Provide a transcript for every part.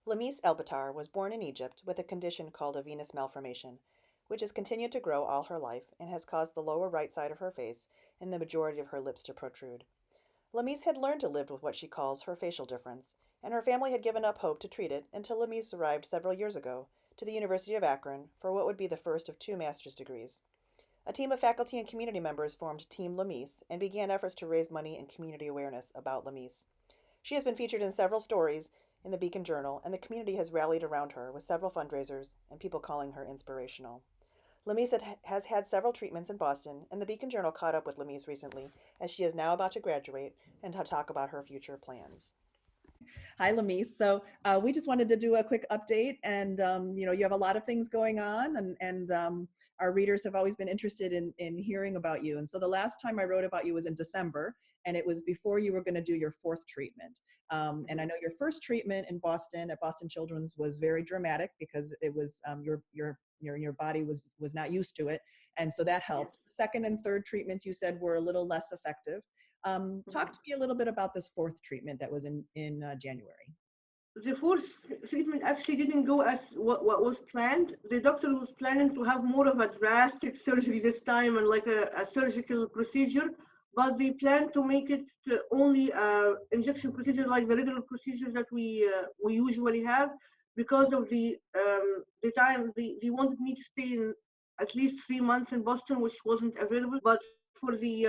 Lamise Elbatar was born in Egypt with a condition called a venous malformation, which has continued to grow all her life and has caused the lower right side of her face and the majority of her lips to protrude. Lamise had learned to live with what she calls her facial difference, and her family had given up hope to treat it until Lamise arrived several years ago to the University of Akron for what would be the first of two master's degrees. A team of faculty and community members formed Team Lamise and began efforts to raise money and community awareness about Lamise. She has been featured in several stories in the Beacon Journal, and the community has rallied around her with several fundraisers and people calling her inspirational. Lamise has had several treatments in Boston, and the Beacon Journal caught up with Lamise recently as she is now about to graduate and to talk about her future plans. Hi, Lamise. So we just wanted to do a quick update, and you have a lot of things going on, and our readers have always been interested in hearing about you. And so the last time I wrote about you was in December, and it was before you were going to do your fourth treatment. And I know your first treatment in Boston at Boston Children's was very dramatic because it was your body was not used to it, and so that helped. Second and third treatments you said were a little less effective. Talk to me a little bit about this fourth treatment that was in January. The fourth treatment actually didn't go as what was planned. The doctor was planning to have more of a drastic surgery this time and like a surgical procedure, but they planned to make it only injection procedure like the regular procedures that we usually have because of the time they wanted me to stay in at least 3 months in Boston, which wasn't available. But for the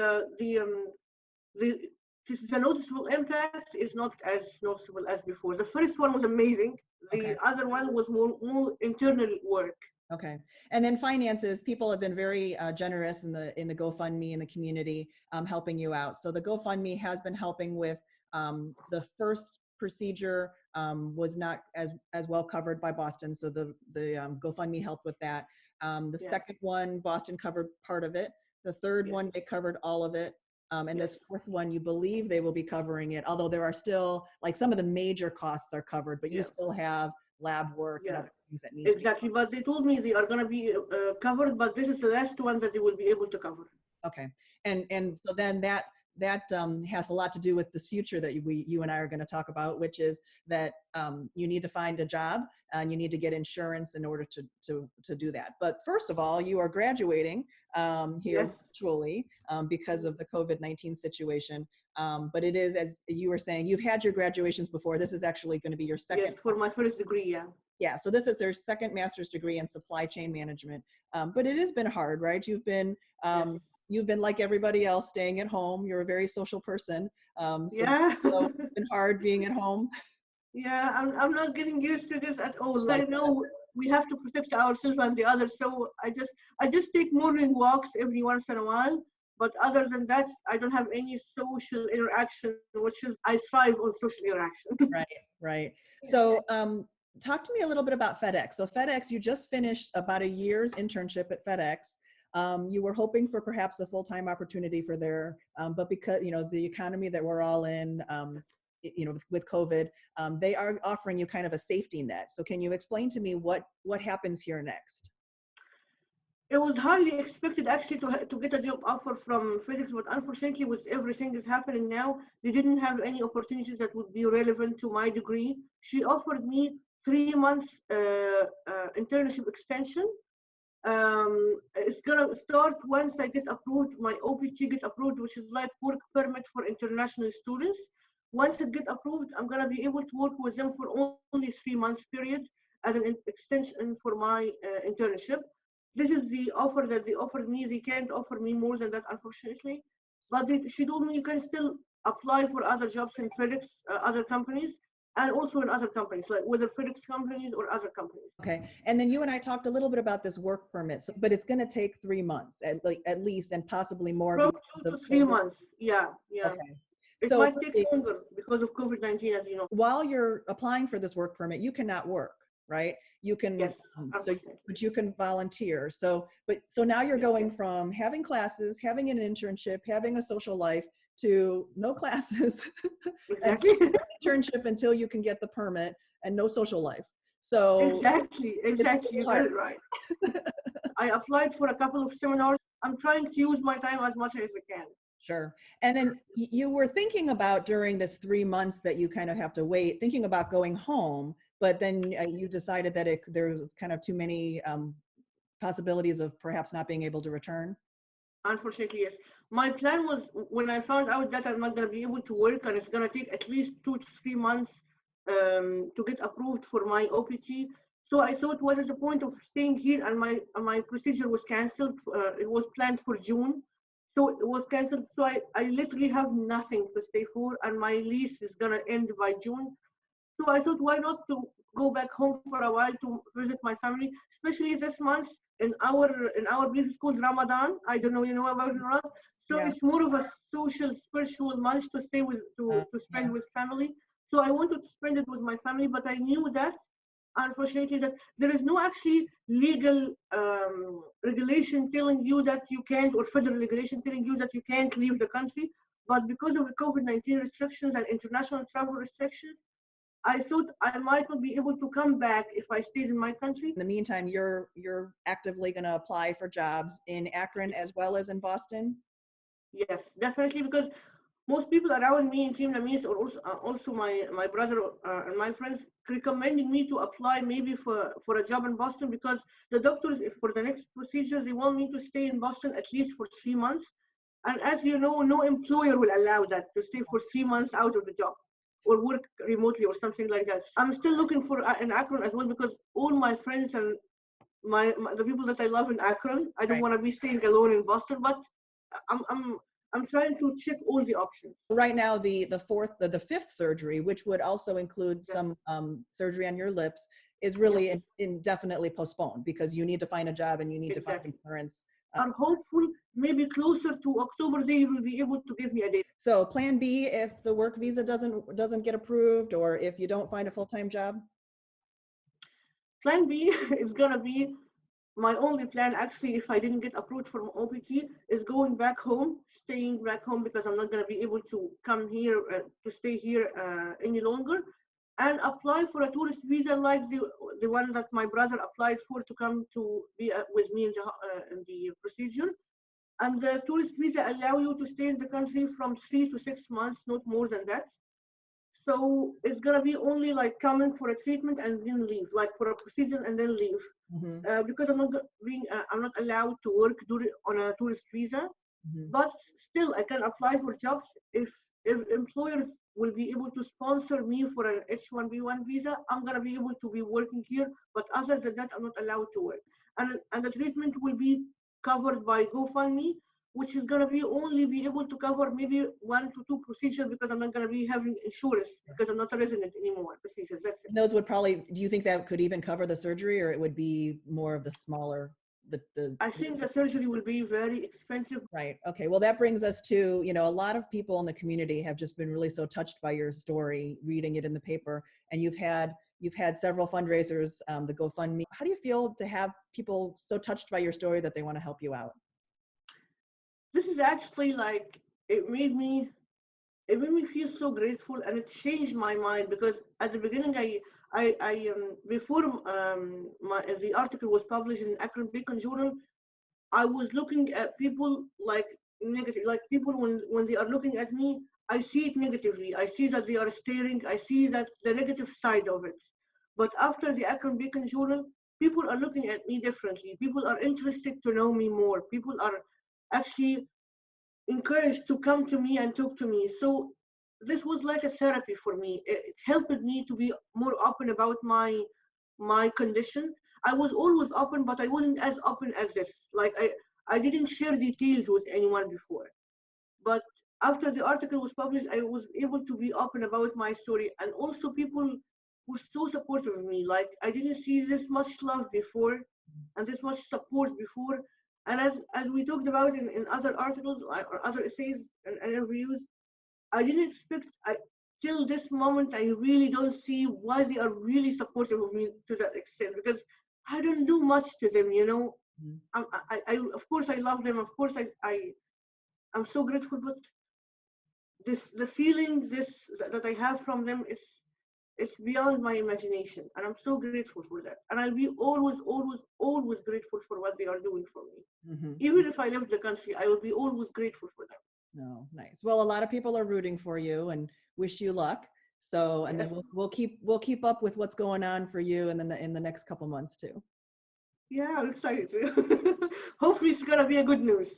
the noticeable impact is not as noticeable as before. The first one was amazing. The other one was more internal work. Okay. And then finances, people have been very generous in the GoFundMe in the community helping you out. So the GoFundMe has been helping with the first procedure was not as well covered by Boston. So the GoFundMe helped with that. The second one, Boston covered part of it. The third one, they covered all of it. And this fourth one, you believe they will be covering it, although there are still, like some of the major costs are covered, but you still have lab work and other things that need exactly. But they told me they are going to be covered, but this is the last one that they will be able to cover. Okay. And so then that has a lot to do with this future that you and I are going to talk about, which is that you need to find a job and you need to get insurance in order to do that. But first of all, you are graduating here virtually because of the COVID-19 situation. But it is, as you were saying, you've had your graduations before. This is actually going to be your second. Yes, for my first degree, yeah. Yeah, so this is their second master's degree in supply chain management. But it has been hard, right? You've been like everybody else, staying at home. You're a very social person. So it's been hard being at home. Yeah, I'm not getting used to this at all. I know we have to protect ourselves and the others. So I just take morning walks every once in a while. But other than that, I don't have any social interaction, which is I thrive on social interaction. Right. So talk to me a little bit about FedEx. So FedEx, you just finished about a year's internship at FedEx. You were hoping for perhaps a full-time opportunity for there, but because, the economy that we're all in, with COVID, they are offering you kind of a safety net. So can you explain to me what happens here next? It was highly expected actually to get a job offer from FedEx, but unfortunately with everything that's happening now, they didn't have any opportunities that would be relevant to my degree. She offered me 3 months internship extension. It's gonna start once I get approved, my OPT get approved, which is like work permit for international students. Once it gets approved, I'm gonna be able to work with them for only 3 months period as an extension for my internship. This is the offer that they offered me. They can't offer me more than that, unfortunately. But she told me you can still apply for other jobs in FedEx, other companies, and also in other companies, like whether FedEx companies or other companies. Okay, and then you and I talked a little bit about this work permit, but it's going to take 3 months at least, and possibly more. From 2 to 3 months, yeah. Okay. It might take longer because of COVID-19, as you know. While you're applying for this work permit, you cannot work, right? You can, but you can volunteer. So now you're going from having classes, having an internship, having a social life, to no classes, exactly. and internship until you can get the permit, and no social life. So exactly, you're very right. I applied for a couple of seminars. I'm trying to use my time as much as I can. Sure. And then you were thinking about, during this 3 months that you kind of have to wait, thinking about going home, but then you decided that there was kind of too many possibilities of perhaps not being able to return. Unfortunately, yes. My plan was when I found out that I'm not going to be able to work and it's going to take at least 2 to 3 months to get approved for my OPT. So I thought, what is the point of staying here? And my procedure was canceled. It was planned for June. So it was canceled. So I literally have nothing to stay for, and my lease is going to end by June. So I thought, why not to go back home for a while to visit my family, especially this month in our place it's called Ramadan. I don't know you know about it or not. So Yeah. it's more of a social, spiritual month to stay with to Yeah. spend with family. So I wanted to spend it with my family, but I knew that unfortunately that there is no actually legal regulation telling you that you can't, or federal regulation telling you that you can't leave the country. But because of the COVID-19 restrictions and international travel restrictions, I thought I might not be able to come back if I stayed in my country. In the meantime, you're actively going to apply for jobs in Akron as well as in Boston. Yes, definitely, because most people around me in Team Lamise, or also my brother and my friends, recommending me to apply maybe for a job in Boston, because the doctors, if for the next procedures, they want me to stay in Boston at least for 3 months. And as you know, no employer will allow that to stay for 3 months out of the job or work remotely or something like that. I'm still looking for an Akron as well, because all my friends and the people that I love in Akron, I don't Right. want to be staying alone in Boston, but I'm I'm I'm trying to check all the options. Right now, the fifth surgery, which would also include Yes, some surgery on your lips, is yes, really indefinitely postponed because you need to find a job and you need to find exactly. insurance. I'm hopeful maybe closer to October they will be able to give me a date. So plan B, if the work visa doesn't get approved, or if you don't find a full-time job. Plan B is gonna be my only plan actually if I didn't get approved from OPT is going back home, staying back home, because I'm not going to be able to come here to stay here any longer, and apply for a tourist visa like the one that my brother applied for to come to be with me in the procedure. And the tourist visa allow you to stay in the country from 3 to 6 months, not more than that. So it's gonna be only like coming for a treatment and then leave, like for a procedure and then leave, Mm-hmm. because I'm not allowed to work on a tourist visa. Mm-hmm. But still, I can apply for jobs if employers will be able to sponsor me for an H1B1 visa. I'm gonna be able to be working here. But other than that, I'm not allowed to work. And the treatment will be covered by GoFundMe, which is gonna be only be able to cover maybe 1 to 2 procedures, because I'm not gonna be having insurance because I'm not a resident anymore. Procedures. That's it. And those would probably, do you think that could even cover the surgery, or it would be more of the smaller, the I think the surgery will be very expensive. right. Okay. Well, that brings us to, a lot of people in the community have just been really so touched by your story, reading it in the paper, and you've had several fundraisers, the GoFundMe. How do you feel to have people so touched by your story that they want to help you out? This is actually like it made me feel so grateful, and it changed my mind, because at the beginning before the article was published in Akron Beacon Journal, I was looking at people like negative, like people when they are looking at me, I see it negatively. I see that they are staring. I see that the negative side of it. But after the Akron Beacon Journal, people are looking at me differently. People are interested to know me more. People are actually encouraged to come to me and talk to me. So this was like a therapy for me. It helped me to be more open about my condition. I was always open, but I wasn't as open as this. Like I didn't share details with anyone before. But after the article was published, I was able to be open about my story, and also people were so supportive of me. Like I didn't see this much love before, and this much support before. And as we talked about in other articles or other essays and reviews, I didn't expect. Till this moment, I really don't see why they are really supportive of me to that extent, because I don't do much to them. Mhm. Of course I love them. Of course I'm so grateful, but the feeling that I have from them is it's beyond my imagination, and I'm so grateful for that. And I'll be always, always, always grateful for what they are doing for me. Mm-hmm. Even if I left the country, I will be always grateful for them. No, nice. Well, a lot of people are rooting for you and wish you luck. So, and Yes. then we'll keep up with what's going on for you in the next couple months too. Yeah, I'm excited. Hopefully, it's gonna be a good news.